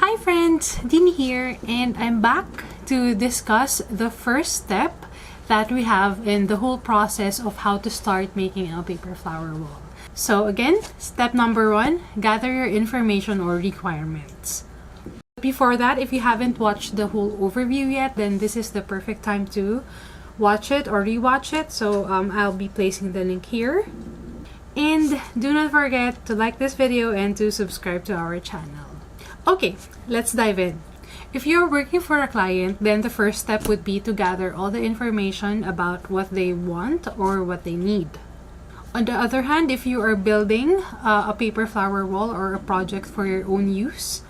Hi friends, Dean here, and I'm back to discuss the first step that we have in the whole process of how to start making a paper flower wall. So again, step number 1, gather your information or requirements. Before that, if you haven't watched the whole overview yet, then this is the perfect time to watch it or rewatch it. So I'll be placing the link here. And do not forget to like this video and to subscribe to our channel. Okay, let's dive in. If you're working for a client, then the first step would be to gather all the information about what they want or what they need. On the other hand, if you are building a paper flower wall or a project for your own use,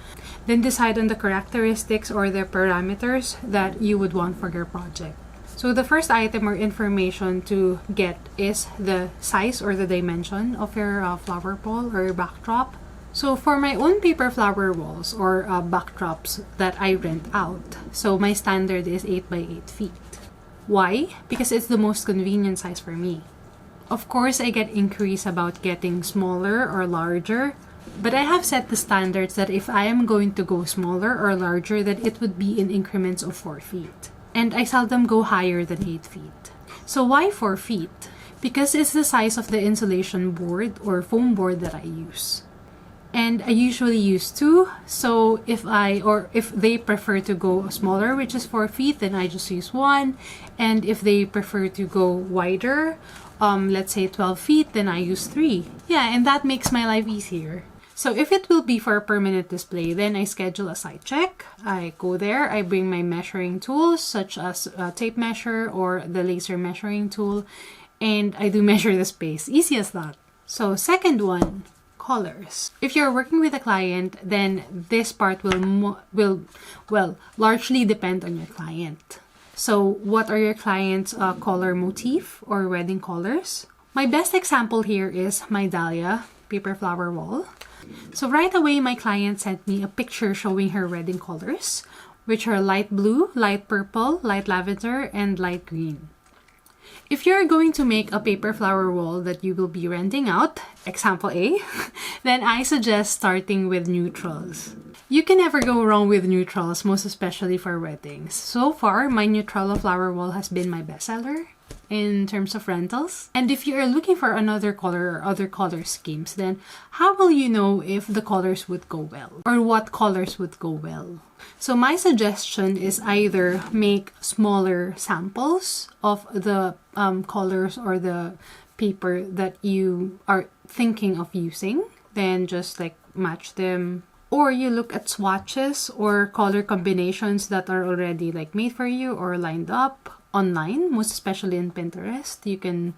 then decide on the characteristics or the parameters that you would want for your project. So the first item or information to get is the size or the dimension of your flower wall or your backdrop. So for my own paper flower walls or backdrops that I rent out, so my standard is 8 by 8 feet. Why? Because it's the most convenient size for me. Of course, I get inquiries about getting smaller or larger, but I have set the standards that if I am going to go smaller or larger, then it would be in increments of 4 feet. And I seldom go higher than 8 feet. So why 4 feet? Because it's the size of the insulation board or foam board that I use. And I usually use 2, so if they prefer to go smaller, which is 4 feet, then I just use 1. And if they prefer to go wider, let's say 12 feet, then I use 3. Yeah, and that makes my life easier. So if it will be for a permanent display, then I schedule a site check. I go there, I bring my measuring tools such as a tape measure or the laser measuring tool, and I do measure the space. Easy as that. So second one, colors. If you're working with a client, then this part will largely depend on your client. So what are your client's color motif or wedding colors? My best example here is my dahlia paper flower wall. So right away, my client sent me a picture showing her wedding colors, which are light blue, light purple, light lavender, and light green. If you're going to make a paper flower wall that you will be renting out, example A, then I suggest starting with neutrals. You can never go wrong with neutrals, most especially for weddings. So far, my Neutrala flower wall has been my bestseller in terms of rentals. And if you are looking for another color or other color schemes, then how will you know if the colors would go well or what colors would go well? So my suggestion is either make smaller samples of the colors or the paper that you are thinking of using, then just like match them. Or you look at swatches or color combinations that are already like made for you or lined up online, most especially in Pinterest. You can,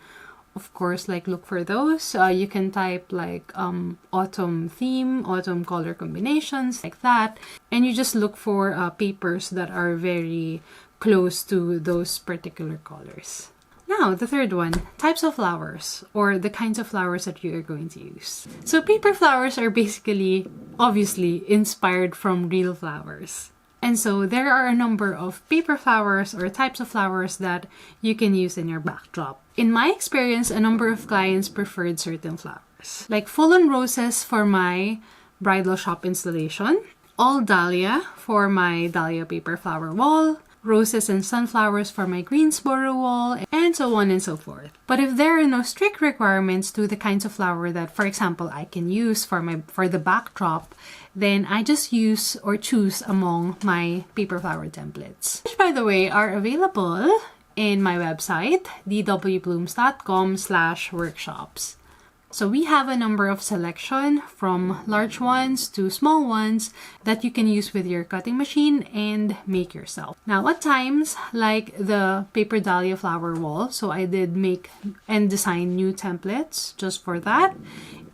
of course, like look for those. You can type like autumn theme, autumn color combinations, like that. And you just look for papers that are very close to those particular colors. Now, the third one, types of flowers or the kinds of flowers that you are going to use. So paper flowers are basically, obviously, inspired from real flowers. And so there are a number of paper flowers or types of flowers that you can use in your backdrop. In my experience, a number of clients preferred certain flowers, like full-on roses for my bridal shop installation, all dahlia for my dahlia paper flower wall, roses and sunflowers for my Greensboro wall, and so on and so forth. But if there are no strict requirements to the kinds of flower that, for example, I can use for the backdrop, then I just use or choose among my paper flower templates, which, by the way, are available in my website, dwblooms.com/workshops. So we have a number of selection from large ones to small ones that you can use with your cutting machine and make yourself. Now at times, like the paper dahlia flower wall, so I did make and design new templates just for that.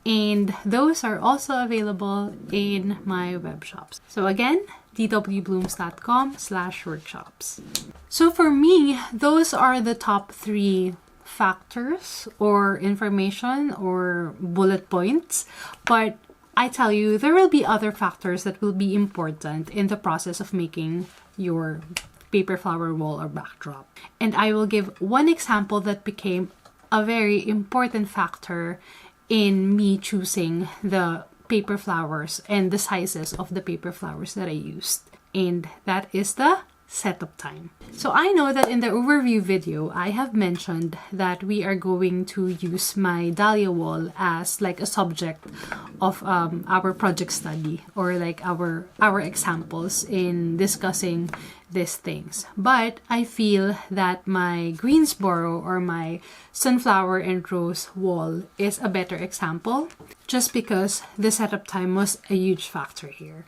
And those are also available in my web shops. So again, dwblooms.com/workshops. So for me, those are the top 3 factors or information or bullet points, but I tell you, there will be other factors that will be important in the process of making your paper flower wall or backdrop. And I will give one example that became a very important factor in me choosing the paper flowers and the sizes of the paper flowers that I used. And that is the setup time. So I know that in the overview video, I have mentioned that we are going to use my dahlia wall as like a subject of our project study, or like our examples in discussing these things. But I feel that my Greensboro or my sunflower and rose wall is a better example, just because the setup time was a huge factor here.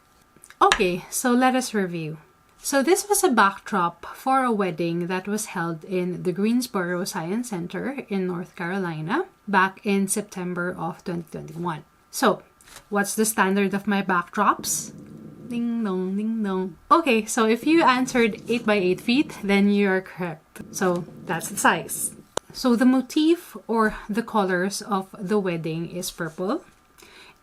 Okay, so let us review. So this was a backdrop for a wedding that was held in the Greensboro Science Center in North Carolina back in September of 2021. So what's the standard of my backdrops? Ding dong, ding dong. Okay, so if you answered 8 by 8 feet, then you are correct. So that's the size. So the motif or the colors of the wedding is purple.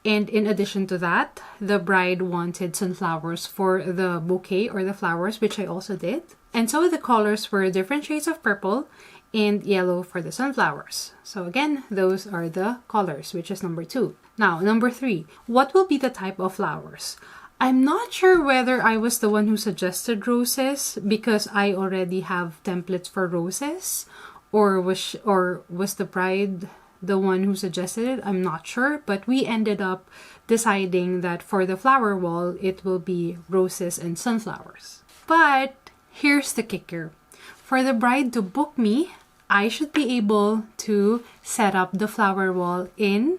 And in addition to that, the bride wanted sunflowers for the bouquet or the flowers, which I also did. And so the colors were different shades of purple and yellow for the sunflowers. So again, those are the colors, which is number 2. Now, number 3, what will be the type of flowers? I'm not sure whether I was the one who suggested roses because I already have templates for roses, or was the bride the one who suggested it. I'm not sure, but we ended up deciding that for the flower wall, it will be roses and sunflowers. But here's the kicker. For the bride to book me, I should be able to set up the flower wall in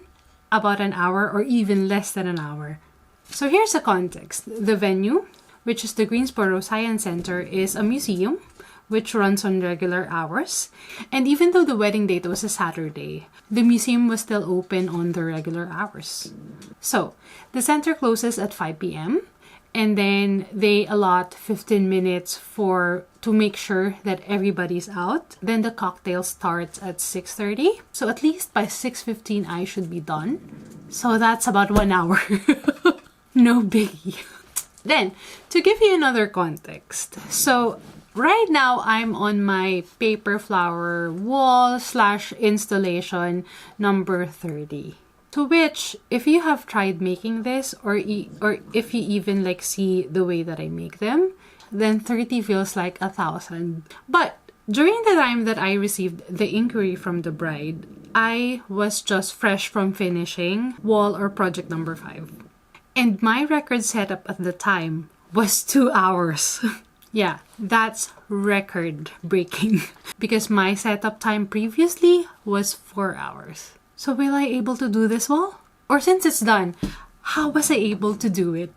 about an hour or even less than an hour. So here's the context. The venue, which is the Greensboro Science Center, is a museum which runs on regular hours. And even though the wedding date was a Saturday, the museum was still open on the regular hours. So the center closes at 5 p.m. and then they allot 15 minutes to make sure that everybody's out. Then the cocktail starts at 6:30. So at least by 6:15 I should be done. So that's about 1 hour. No biggie. Then, to give you another context, so right now I'm on my paper flower wall / installation number 30. To which, if you have tried making this, or if you even like see the way that I make them, then 30 feels like 1,000. But during the time that I received the inquiry from the bride, I was just fresh from finishing wall or project number 5. And my record setup at the time was 2 hours. Yeah, that's record breaking because my setup time previously was 4 hours. So will I able to do this wall? Or since it's done, how was I able to do it?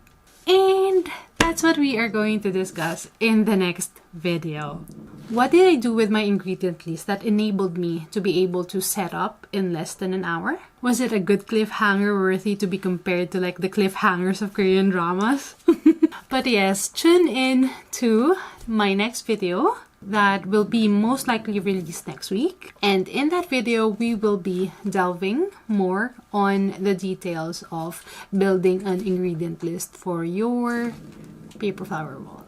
And that's what we are going to discuss in the next video. What did I do with my ingredient list that enabled me to be able to set up in less than an hour? Was it a good cliffhanger worthy to be compared to like the cliffhangers of Korean dramas? But yes, tune in to my next video that will be most likely released next week. And in that video, we will be delving more on the details of building an ingredient list for your paper flower wall.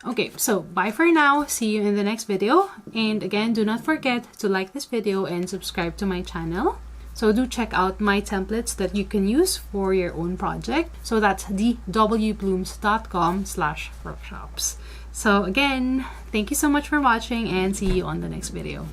Okay, so bye for now. See you in the next video. And again, do not forget to like this video and subscribe to my channel. So do check out my templates that you can use for your own project. So that's dwblooms.com/workshops. So again, thank you so much for watching and see you on the next video.